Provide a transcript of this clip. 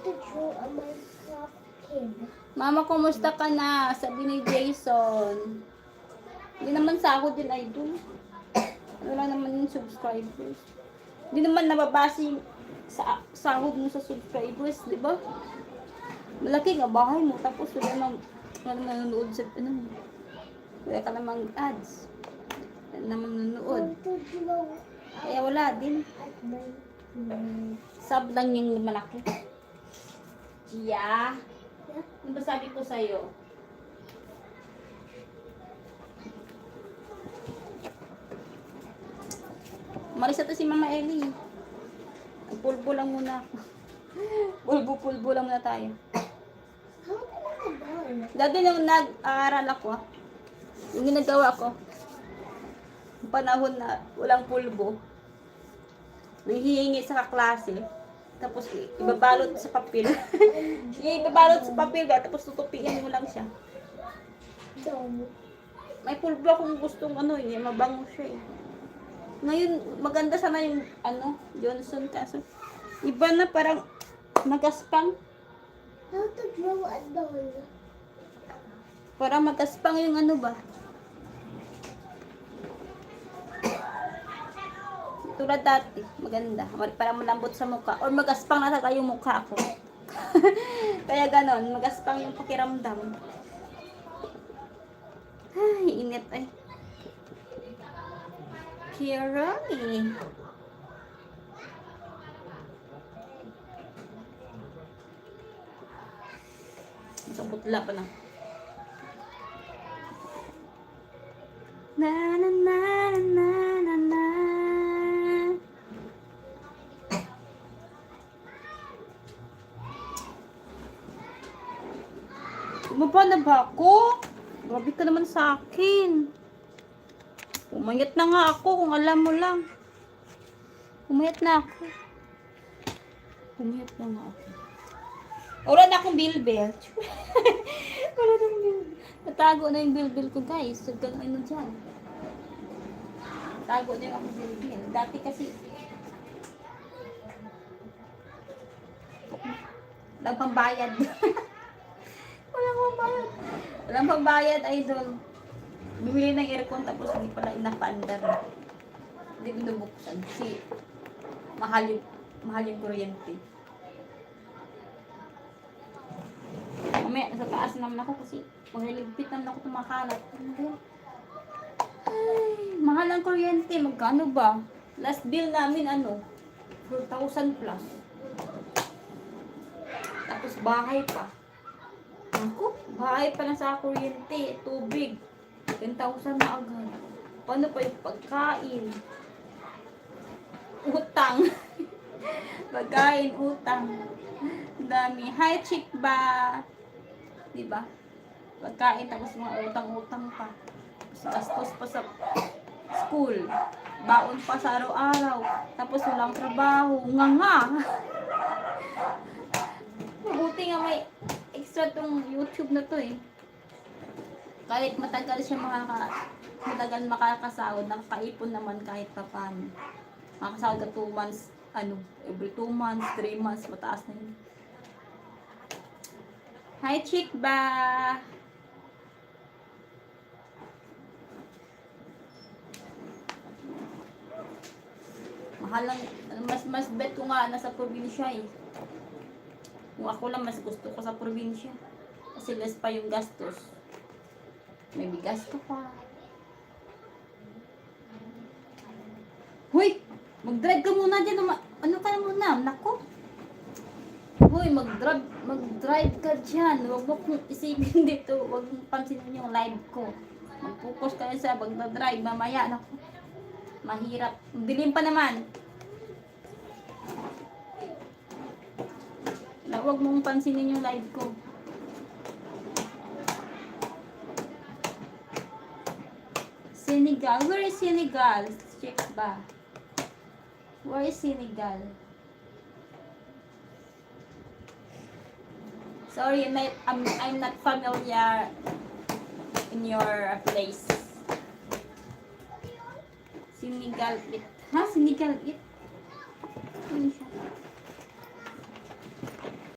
to draw a Minecraft kid. Mama, kumusta ka na? Sabi ni Jason. Hindi naman sahod yun, idol. Wala naman yung subscribers. Hindi naman nababase sa sahod mo sa subscribers, di ba? Malaki nga bahay mo, tapos wala naman nanonood sa, wala ka namang ads. Wala namang nanonood. Want to draw Kaya wala din. at my Sub lang yung malaki. Yeah. Yeah. Ano ba sabi ko sa'yo? Marisa to si Mama Ellie. Pulbo lang muna ako. Pulbo lang muna tayo. How can I burn? Dati nung nag-aaral ako, yung ginagawa ko, yung panahon na walang pulbo, nanghihingi sa kaklase, tapos ibabalot sa papel. Ibabalot sa papel, tapos tutupian mo lang siya. Don't. May pulbo akong gustong mabango siya eh. Ngayon, maganda sana yung Johnson, kaso iba na, parang magaspang. How to draw a doll? Parang magaspang yung ba. Tulad dati, maganda. Parang malambot sa mukha. Or magaspang na talaga yung mukha ko. Kaya ganon, magaspang yung pakiramdam. Ay, init ay. Kirani. Masang putla pa na. Na na na na na na. Bumaba na ba ako? Grabe ka naman sa akin. Umayat na nga ako kung alam mo lang. Umayat na ako. Umayat na nga ako. Wala na akong bilbil. Wala na akong bilbil. Natago na yung bilbil ko, guys. Sagad na dyan. Tago na yung akong bilbil. Dati kasi walang pambayad. Walang pambayad. Walang pambayad, idol. Bumili ng aircon tapos hindi pala inapandar. Hindi binubuksan. Kasi mahal yung kuryente. Mamaya, sa taas naman ako kasi maghiligpit naman ako tumakalat. Ay, mahal ang kuryente. Magkano ba? Last bill namin 4,000 plus. Tapos bahay pa. Ako, bahay pa na sa kuryente. Tubig. 10,000 na agad. Paano pa yung pagkain? Utang. Pagkain, utang. Dami. Hi, chick ba? Diba? Pagkain, tapos mga utang-utang pa. Gastos pa sa school. Baon pa sa araw-araw. Tapos walang trabaho. Nga. Mabuti nga may extra tong YouTube na to eh. Kahit matagal siya matagal makakasahod, nakakaipon naman kahit pa paano. Makakasahod ka 2 months, every 2 months, 3 months, mataas na yun. Hi, chick ba? Mahal lang, mas bet ko nga nasa probinsya eh. Kung ako lang, mas gusto ko sa probinsya. Kasi less pa yung gastos. May bigas ka pa. Hoy! Mag-drive ka muna dyan. Ano ka na muna? Nako! Hoy, mag-drive ka dyan. Huwag mo kong isipin dito. Huwag mong pansinin yung live ko. Mag-focus ka sa pag-drive. Mamaya, nako. Mahirap. Dilim pa naman. Huwag mong pansinin yung live ko. Senegal. Where is Senegal? Check ba? Where is Senegal? Sorry, I'm not familiar in your place. Senegal it. Ha? Senegal it?